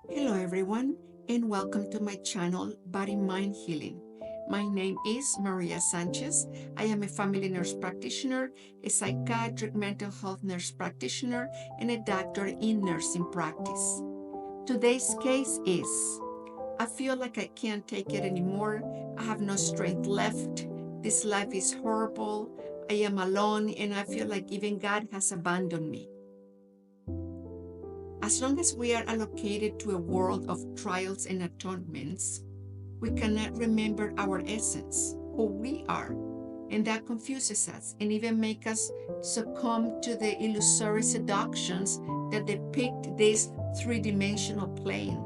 Hello everyone and welcome to my channel Body Mind Healing. My name is Maria Sanchez. I am a family nurse practitioner, a psychiatric mental health nurse practitioner, and a doctor in nursing practice. Today's case is I feel like I can't take it anymore. I have no strength left. This life is horrible. I am alone and I feel like even God has abandoned me. As long as we are allocated to a world of trials and atonements, we cannot remember our essence, who we are, and that confuses us and even make us succumb to the illusory seductions that depict this three-dimensional plane.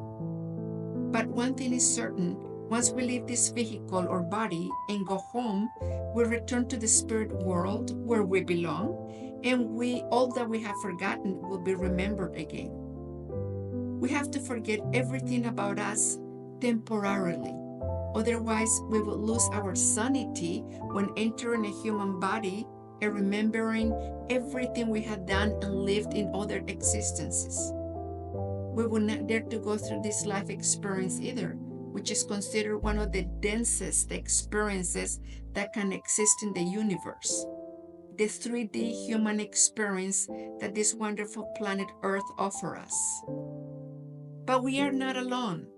But one thing is certain, once we leave this vehicle or body and go home, we return to the spirit world where we belong, and all that we have forgotten will be remembered again. We have to forget everything about us temporarily. Otherwise, we will lose our sanity when entering a human body and remembering everything we had done and lived in other existences. We will not dare to go through this life experience either, which is considered one of the densest experiences that can exist in the universe. The 3D human experience that this wonderful planet Earth offers us. But we are not alone.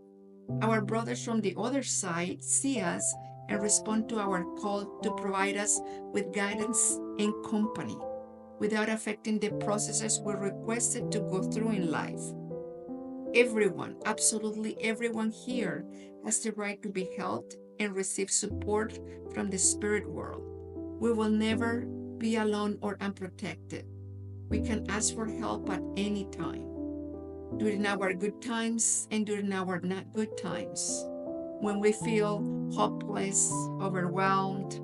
Our brothers from the other side see us and respond to our call to provide us with guidance and company without affecting the processes we're requested to go through in life. Everyone, absolutely everyone here has the right to be helped and receive support from the spirit world. We will never be alone or unprotected. We can ask for help at any time, during our good times and during our not good times. When we feel hopeless, overwhelmed,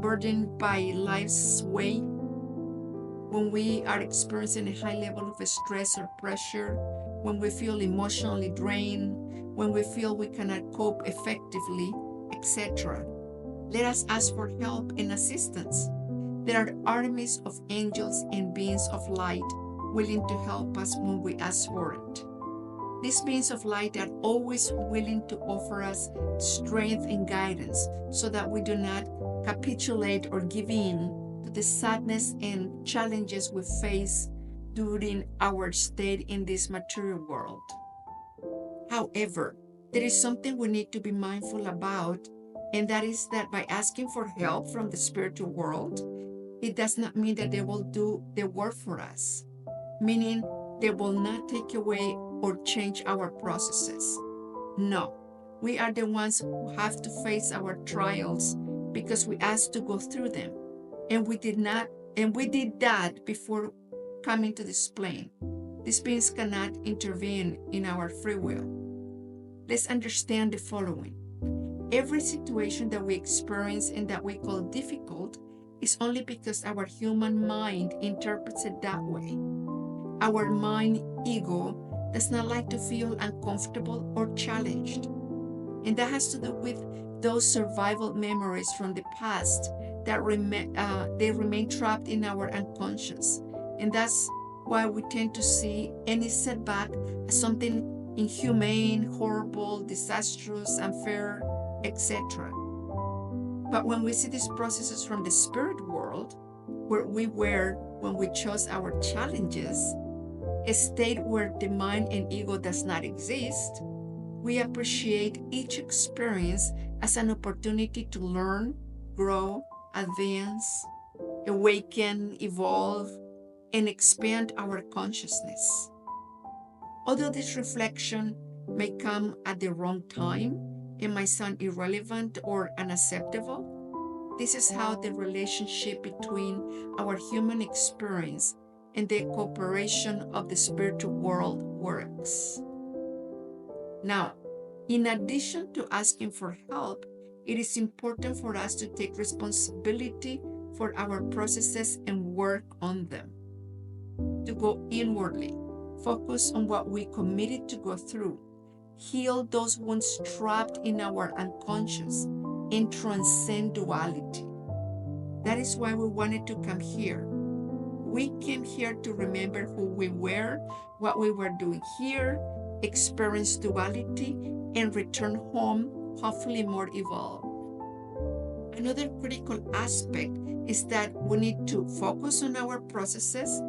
burdened by life's weight, when we are experiencing a high level of stress or pressure, when we feel emotionally drained, when we feel we cannot cope effectively, etc. Let us ask for help and assistance. There are armies of angels and beings of light willing to help us when we ask for it. These beings of light are always willing to offer us strength and guidance so that we do not capitulate or give in to the sadness and challenges we face during our stay in this material world. However, there is something we need to be mindful about, and that is that by asking for help from the spiritual world, it does not mean that they will do the work for us, meaning they will not take away or change our processes. No, we are the ones who have to face our trials because we asked to go through them. And we did that before coming to this plane. These beings cannot intervene in our free will. Let's understand the following. Every situation that we experience and that we call difficult is only because our human mind interprets it that way. Our mind ego does not like to feel uncomfortable or challenged. And that has to do with those survival memories from the past that they remain trapped in our unconscious. And that's why we tend to see any setback as something inhumane, horrible, disastrous, unfair, etc. But when we see these processes from the spirit world, where we were when we chose our challenges, a state where the mind and ego does not exist, we appreciate each experience as an opportunity to learn, grow, advance, awaken, evolve, and expand our consciousness. Although this reflection may come at the wrong time and might sound irrelevant or unacceptable, this is how the relationship between our human experience and the cooperation of the spiritual world works. Now, in addition to asking for help, it is important for us to take responsibility for our processes and work on them. To go inwardly, focus on what we committed to go through, heal those wounds trapped in our unconscious, and transcend duality. That is why we wanted to come here. We came here to remember who we were, what we were doing here, experience duality, and return home, hopefully more evolved. Another critical aspect is that we need to focus on our processes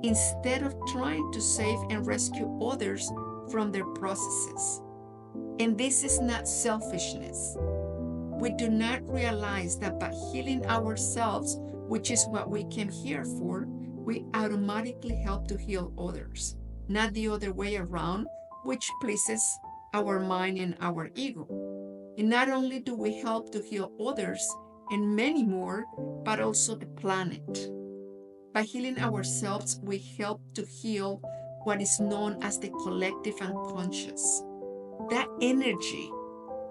instead of trying to save and rescue others from their processes. And this is not selfishness. We do not realize that by healing ourselves, which is what we came here for, we automatically help to heal others, not the other way around, which pleases our mind and our ego. And not only do we help to heal others and many more, but also the planet. By healing ourselves, we help to heal what is known as the collective unconscious. That energy,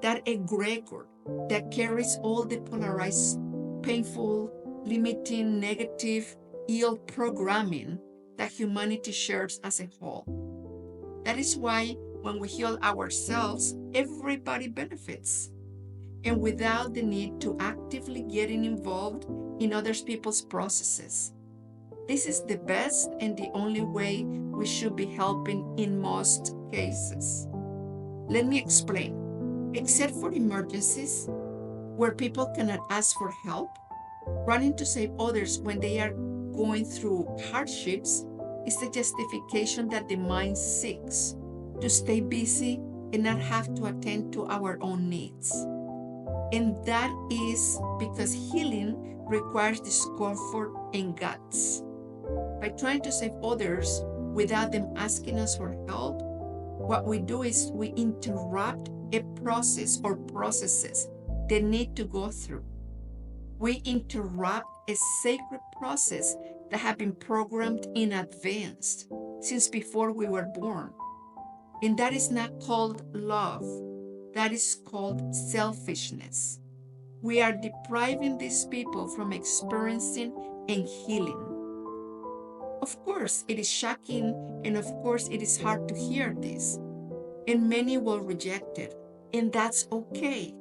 that egregor that carries all the polarized, painful, limiting, negative, ill programming that humanity shares as a whole. That is why when we heal ourselves, everybody benefits, and without the need to actively getting involved in other people's processes. This is the best and the only way we should be helping in most cases. Let me explain. Except for emergencies, where people cannot ask for help, running to save others when they are going through hardships is the justification that the mind seeks to stay busy and not have to attend to our own needs. And that is because healing requires discomfort and guts. By trying to save others without them asking us for help, what we do is we interrupt a process or processes they need to go through. We interrupt a sacred process that have been programmed in advance since before we were born. And that is not called love. That is called selfishness. We are depriving these people from experiencing and healing. Of course, it is shocking, and of course, it is hard to hear this, and many will reject it, and that's okay.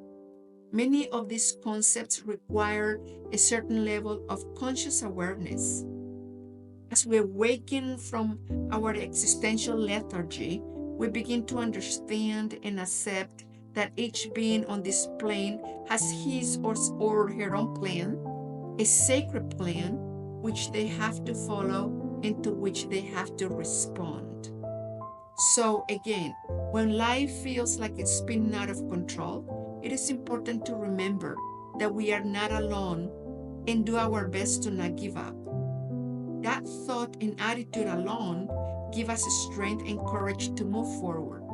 Many of these concepts require a certain level of conscious awareness. As we awaken from our existential lethargy, we begin to understand and accept that each being on this plane has his or her own plan, a sacred plan, which they have to follow and to which they have to respond. So again, when life feels like it's spinning out of control, it is important to remember that we are not alone and do our best to not give up. That thought and attitude alone give us strength and courage to move forward.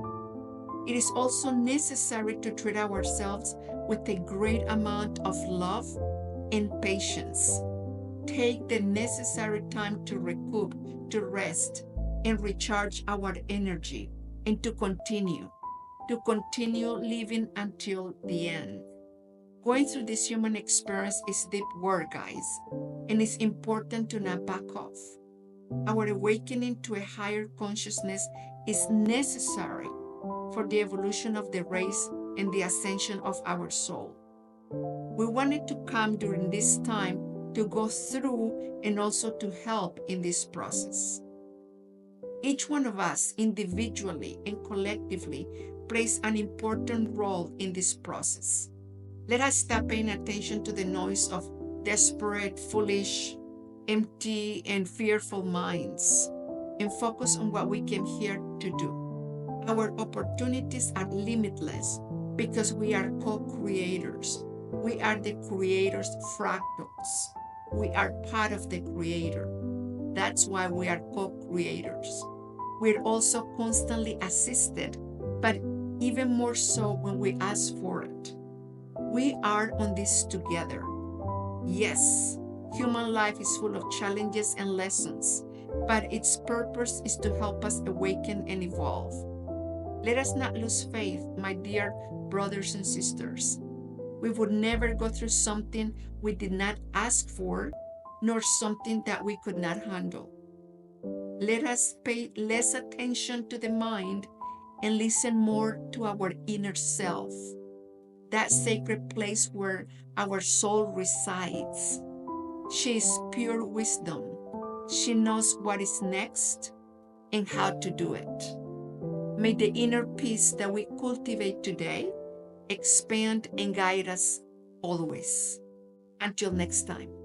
It is also necessary to treat ourselves with a great amount of love and patience. Take the necessary time to recoup, to rest, and recharge our energy, and to continue living until the end. Going through this human experience is deep work, guys, and it's important to not back off. Our awakening to a higher consciousness is necessary for the evolution of the race and the ascension of our soul. We wanted to come during this time to go through and also to help in this process. Each one of us, individually and collectively, plays an important role in this process. Let us stop paying attention to the noise of desperate, foolish, empty, and fearful minds and focus on what we came here to do. Our opportunities are limitless because we are co-creators. We are the creator's fractals. We are part of the creator. That's why we are co-creators. We're also constantly assisted, but even more so when we ask for it. We are on this together. Yes, human life is full of challenges and lessons, but its purpose is to help us awaken and evolve. Let us not lose faith, my dear brothers and sisters. We would never go through something we did not ask for, nor something that we could not handle. Let us pay less attention to the mind and listen more to our inner self, that sacred place where our soul resides. She is pure wisdom. She knows what is next and how to do it. May the inner peace that we cultivate today expand and guide us always. Until next time.